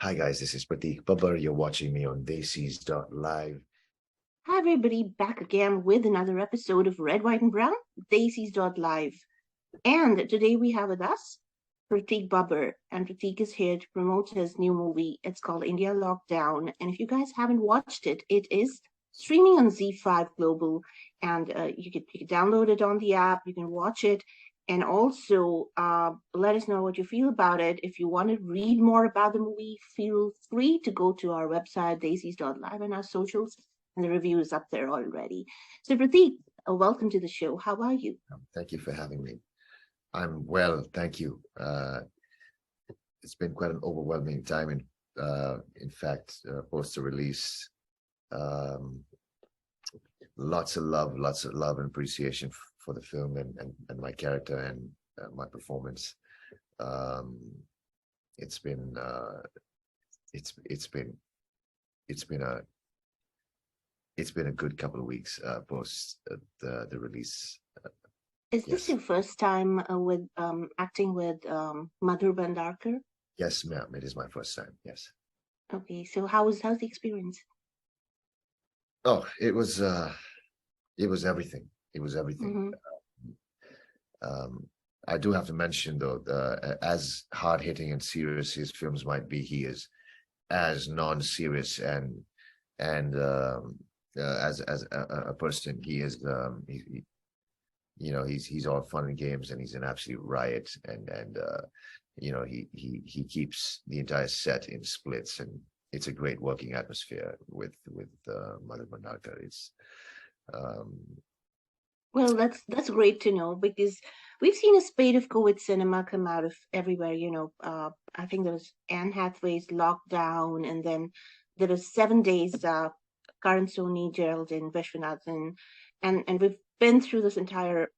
Hi guys, this is Prateek Babbar. You're watching me on Live. Hi, everybody, back again with another episode of Red, White, and Brown, Live. And today we have with us Pratiek Babbar, and Prateek is here to promote his new movie. It's called India Lockdown. And if you guys haven't watched it, it is streaming on Z5 Global, and you can download it on the app, you can watch it. And also, let us know what you feel about it. If you want to read more about the movie, feel free to go to our website, daisies.live, and our socials, and the review is up there already. So, Prateek, welcome to the show. How are you? Thank you for having me. I'm well, thank you. It's been quite an overwhelming time, in fact, post the release. Um, lots of love and appreciation for the film and my character and my performance. Um, it's been it's been it's been a it's been a good couple of weeks post the release. Is this Yes, your first time with acting with Madhav Bhandarkar? yes, ma'am. It is my first time. Yes. Okay, so how's the experience? Oh, it was everything. It was everything. Mm-hmm. Um, I do have to mention though, as hard hitting and serious his films might be, he is as non-serious and as a person, he is he's all fun and games, and he's an absolute riot, and he keeps the entire set in splits, and it's a great working atmosphere with Madhav Bhandarkar. It's um, Well, that's great to know because we've seen a spate of COVID cinema come out of everywhere. I think there was Anne Hathaway's Lockdown, and then there was 7 Days, Karan Soni, Geraldine, Vishwanathan, and we've been through this entire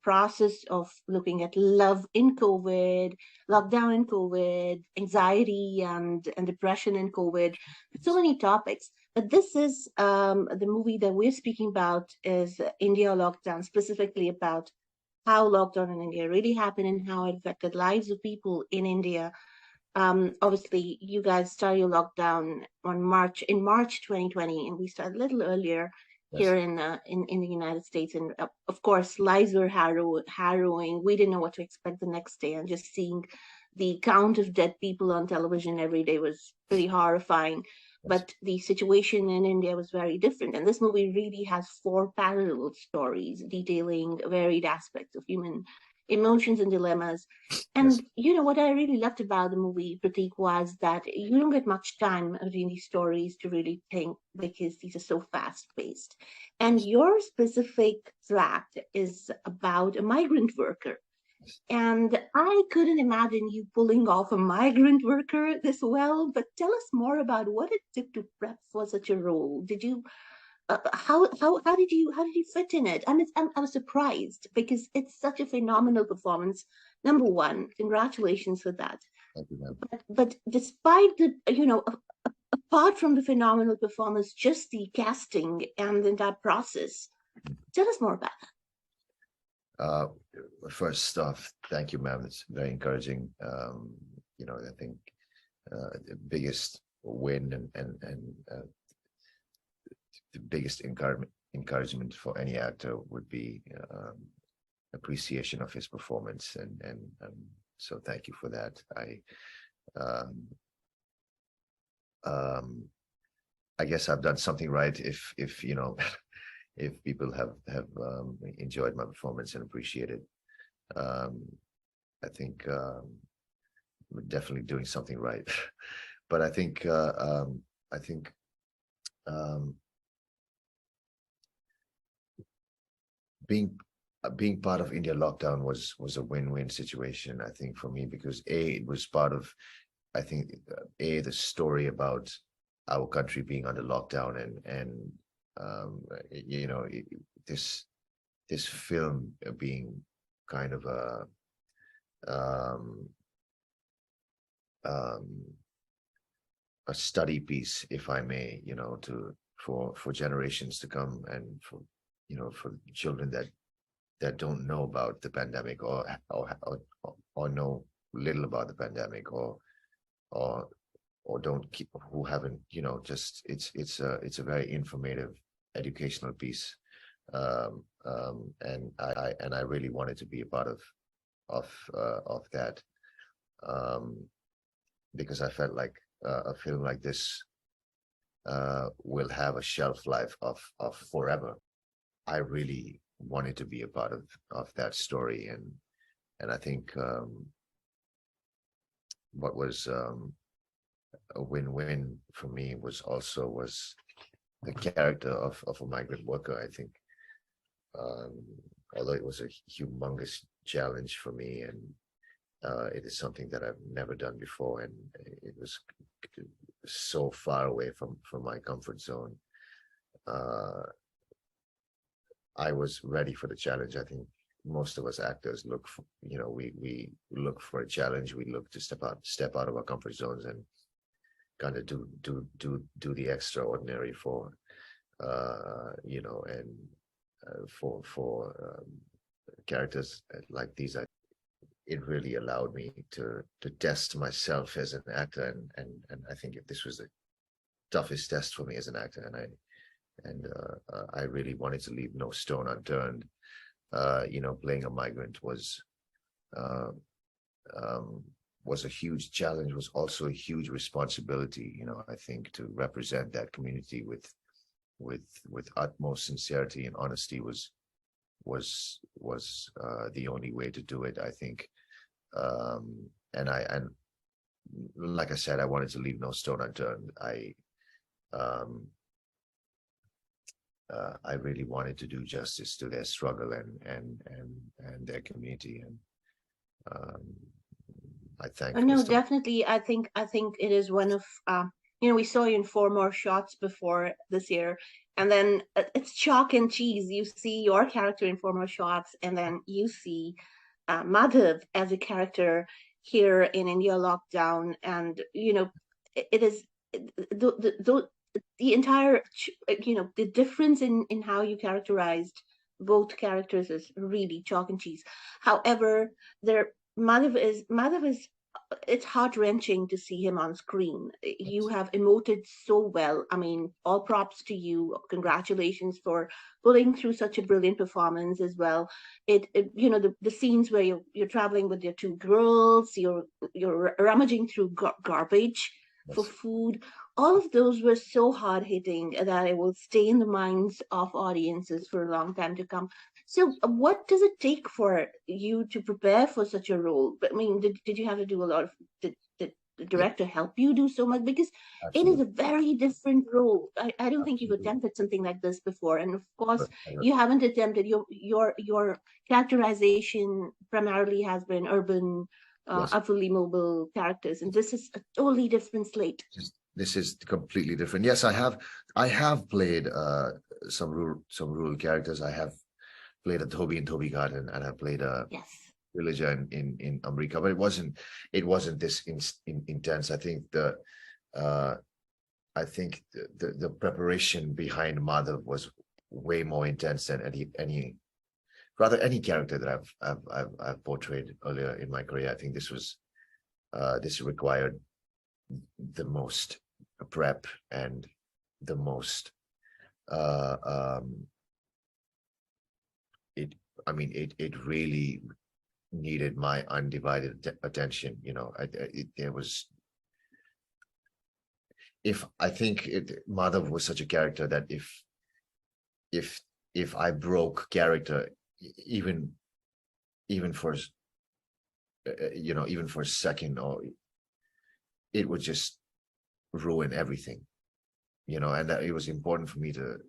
process of looking at love in COVID, lockdown in COVID, anxiety and depression in COVID, so many topics. But this is the movie that we're speaking about is India Lockdown, specifically about how lockdown in India really happened and how it affected lives of people in India. Obviously, you guys started your lockdown in March 2020, and we started a little earlier here yes, in the United States. And of course, lives were harrowing. We didn't know what to expect the next day, and just seeing the count of dead people on television every day was pretty horrifying. yes, But the situation in India was very different, and this movie really has four parallel stories detailing varied aspects of human emotions and dilemmas. yes, And you know what I really loved about the movie, Pratik, was that you don't get much time between these stories to really think because these are so fast paced. And yes, your specific flat is about a migrant worker. yes. And I couldn't imagine you pulling off a migrant worker this well, but tell us more about what it took to prep for such a role. Did you how did you fit in it? I was surprised because it's such a phenomenal performance. Number one, congratulations for that. Thank you, ma'am. But despite the apart from the phenomenal performance, just the casting and the entire process. Tell us more about Uh, First off, thank you, ma'am. It's very encouraging. I think the biggest win and the biggest encouragement for any actor would be appreciation of his performance, and so thank you for that. Um, um, I guess I've done something right if if people have enjoyed my performance and appreciated. Um, I think we're definitely doing something right. But I think um, being being part of India lockdown was a win-win situation. I think for me because it was part of I think the story about our country being under lockdown and um, you know this this film being kind of um, um, a study piece, if I may, to for generations to come, and for children that don't know about the pandemic or know little about the pandemic or don't keep, who haven't, just it's a very informative educational piece. And I really wanted to be a part of that, because I felt like a film like this will have a shelf life of forever. I really wanted to be a part of that story, and I think what was a win-win for me was the character of a migrant worker. I think, although it was a humongous challenge for me, and it is something that I've never done before, and it was so far away from my comfort zone. I was ready for the challenge. I think most of us actors look for, we look for a challenge. We look to step out of our comfort zones and kind of do the extraordinary for, and for characters like these. It really allowed me to test myself as an actor, and I think this was the toughest test for me as an actor, and I really wanted to leave no stone unturned. Playing a migrant was a huge challenge, was also a huge responsibility. I think to represent that community with utmost sincerity and honesty was the only way to do it, I think. And like I said, I wanted to leave no stone unturned. I really wanted to do justice to their struggle and their community, and I thank No, Mr. definitely. I think it is one of we saw you in four more shots before this year, and then it's chalk and cheese. You see your character in four more shots, and then you see Madhav as a character here in India lockdown, and it is the entire the difference in how you characterized both characters is really chalk and cheese. However, there Madhav is it's heart wrenching to see him on screen. You have emoted so well. I mean, all props to you. Congratulations for pulling through such a brilliant performance as well. The scenes where you're traveling with your two girls, you're rummaging through garbage for food. All of those were so hard hitting that it will stay in the minds of audiences for a long time to come. So, what does it take for you to prepare for such a role? I mean, did you have to do a lot of, did the Yeah, director help you do so much? Because it is absolutely, a very different role. I don't think you've absolutely. attempted something like this before. And of course, But, uh, you haven't attempted your characterization primarily has been urban, yes, utterly mobile characters. And this is a totally different slate. this is completely different. Yes, I have played some rural characters. I have played a Toby in Toby Garden, and I played a Yes. villager in America, but it wasn't this intense. Uh, I think the preparation behind Madhav was way more intense than any character that I've portrayed earlier in my career. I think this required the most prep and the most uh, um, it really needed my undivided attention. There was, if I think Madhav was such a character that if if I broke character, even for even for a second, or it would just ruin everything. And that it was important for me to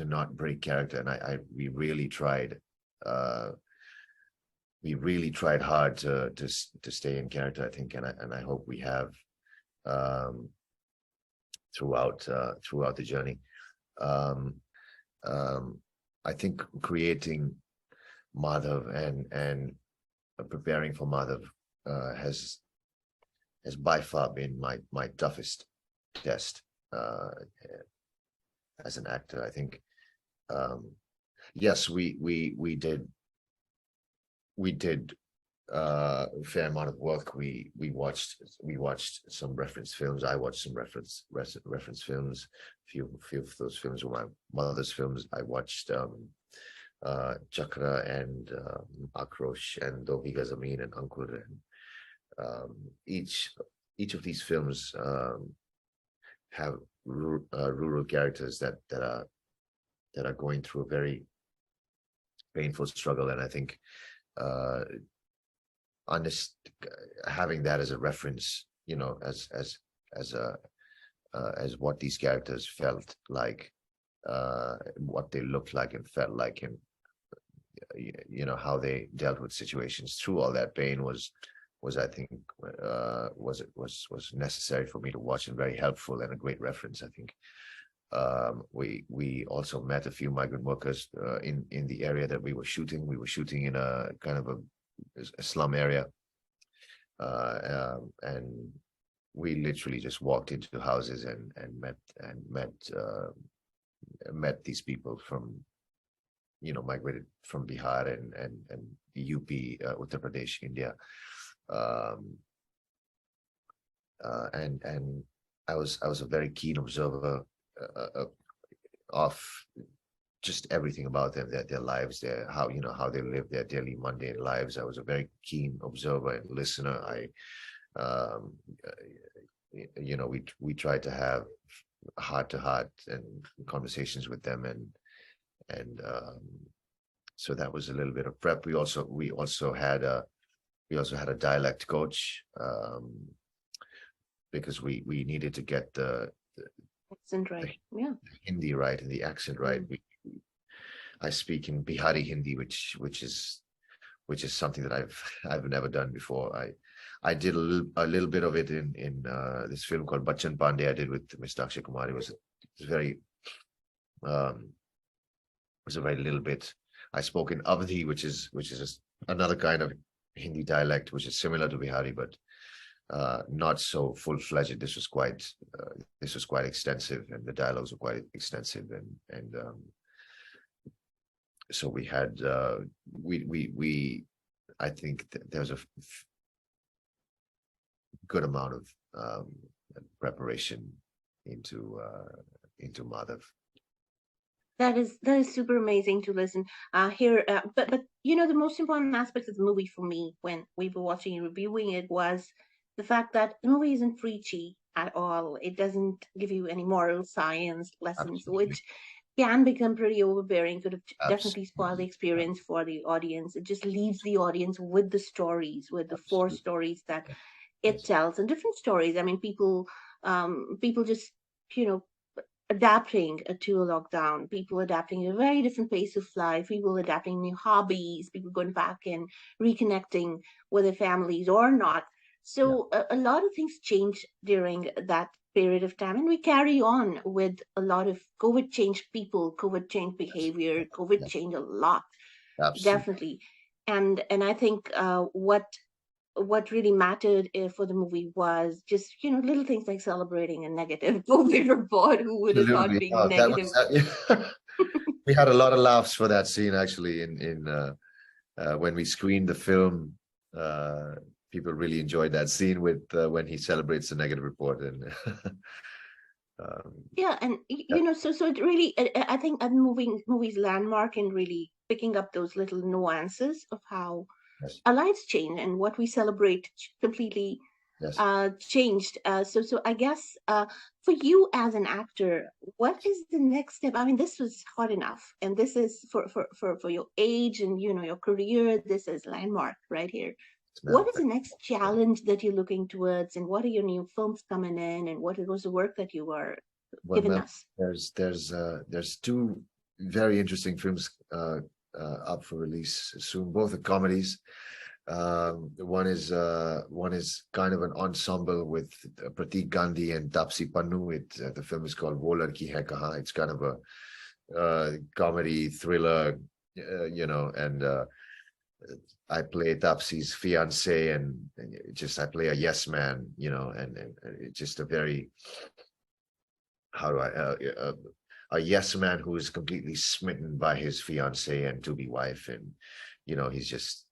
not break character, and we really tried. We really tried hard to stay in character, I think, and I hope we have um, throughout the journey. Um, I think creating Madhav and preparing for Madhav has by far been my toughest test as an actor. I think yes, we did fair amount of work. We watched some reference films. I watched some reference films. Few of those films were my mother's films. I watched Chakra and Akrosh and Do Bhiga Zameen and Ankur, and each of these films have rural characters that are going through a very painful struggle, and I think having that as a reference, as what these characters felt like, what they looked like and felt like, and how they dealt with situations through all that pain was I think was necessary for me to watch, and very helpful and a great reference, I think. We also met a few migrant workers in the area that we were shooting. We were shooting in a kind of a slum area, and we literally just walked into houses and met these people from, migrated from Bihar and UP, Uttar Pradesh, India, and I was a very keen observer of just everything about them, their lives, how they live their daily mundane lives. I was a very keen observer and listener. We tried to have heart-to-heart and conversations with them, and so that was a little bit of prep. We also had a dialect coach, because we needed to get the accent right, yeah, Hindi right and the accent right. I speak in Bihari Hindi, which is something that I've never done before. I did a little bit of it in this film called Bachchan Pandey I did with Mr. Akshay Kumar. It was a very little bit. I spoke in Avadhi, which is another kind of Hindi dialect, which is similar to Bihari, but not so full-fledged. This was quite extensive, and the dialogues were quite extensive, and so we had I think there's a good amount of preparation into Madhav. That is super amazing to listen. Here, but the most important aspect of the movie for me when we were watching and reviewing it was the fact that the movie isn't preachy at all. It doesn't give you any moral science lessons, Absolutely. which can become pretty overbearing, could have definitely spoiled the Absolutely. experience for the audience. It just leaves the audience with the stories, with the four Absolutely. stories that it Yes. tells, and different stories. I mean, people just, adapting to a lockdown, people adapting a very different pace of life, people adapting new hobbies, people going back and reconnecting with their families or not. Yeah. So a lot of things changed during that period of time, and we carry on with a lot of COVID changed people, COVID changed Yes. behavior, COVID Yeah. changed a lot, Absolutely. definitely. And I think what really mattered for the movie was just little things like celebrating a negative COVID report. Who would have thought Absolutely. being Oh, that negative? was we had a lot of laughs for that scene actually in when we screened the film. People really enjoyed that scene with when he celebrates the negative report, and Yeah, and so it really, I think a movie's landmark in really picking up those little nuances of how yes, our lives change and what we celebrate completely yes. changed. So I guess for you as an actor, what is the next step? I mean, this was hot enough, and this is for your age and your career. This is landmark right here. What Now, is the next challenge that you're looking towards, and what are your new films coming in, and what was the work that you were well, giving Mel, us? there's two very interesting films up for release soon. Both are comedies. One is kind of an ensemble with Prateek Gandhi and Tapsi Pannu. The film is called Wo Ladki Hai Kahan. It's kind of a comedy thriller, and I play Tapsi's fiance, and I play a yes man, and it's just a very, how do I a yes man who is completely smitten by his fiance and to be wife, and he's just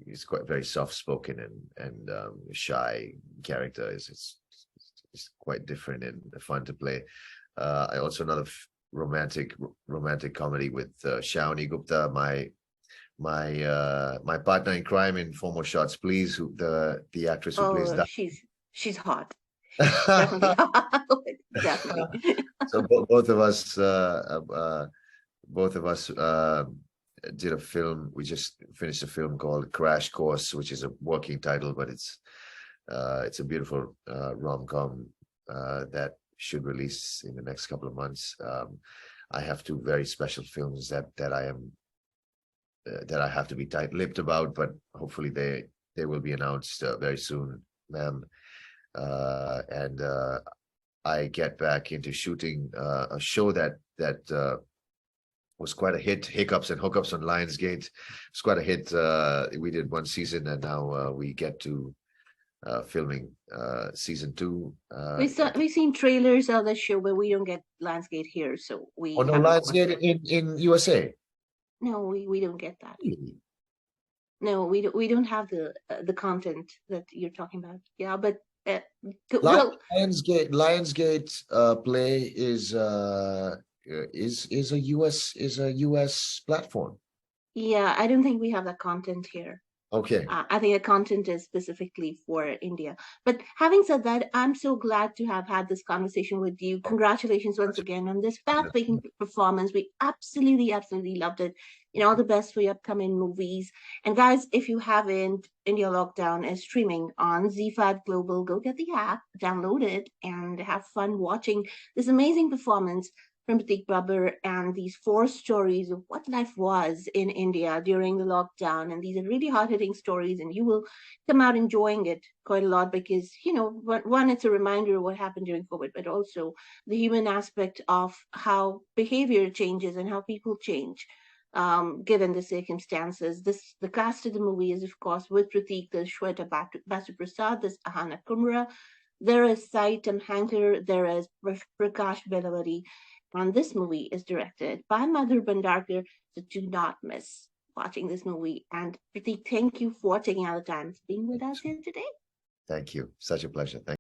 he's quite very soft-spoken and shy character. It's quite different and fun to play. I also another romantic comedy with Shawnee Gupta, my partner in crime in Four More Shots Please, who the actress who plays Oh, that. she's hot. Definitely hot. Definitely. So both of us did a film. We just finished a film called Crash Course, which is a working title, but it's a beautiful rom-com that should release in the next couple of months. I have two very special films that I am that I have to be tight-lipped about, but hopefully they will be announced very soon, ma'am. And I get back into shooting a show that was quite a hit, Hiccups and Hookups on Lionsgate. It's quite a hit. We did one season, and now we get to filming season 2. We've seen trailers of the show, but we don't get Lionsgate here, so we Oh no, haven't watched Lionsgate it. in USA. No, we don't get that. No, we don't have the content that you're talking about. Yeah, but well, Lionsgate Play is a US platform. yeah, I don't think we have that content here. Okay. I think the content is specifically for India. But having said that, I'm so glad to have had this conversation with you. Congratulations once again on this path-breaking performance. We absolutely, absolutely loved it. All the best for your upcoming movies. And guys, if you haven't, India Lockdown is streaming on Z5 Global. Go get the app, download it, and have fun watching this amazing performance from Pratiek Babbar and these 4 stories of what life was in India during the lockdown. And these are really hard-hitting stories, and you will come out enjoying it quite a lot because, one, it's a reminder of what happened during COVID, but also the human aspect of how behavior changes and how people change given the circumstances. The cast of the movie is, of course, with Prateik, there's Shweta Basu Prasad, there's Aahana Kumra, there is Sai Tamhankar, there is Prakash Belawadi. And this movie is directed by Madhav Bhandarkar, so do not miss watching this movie. And Prateik, thank you for taking out the time being with us here today. Thank you. Such a pleasure. Thank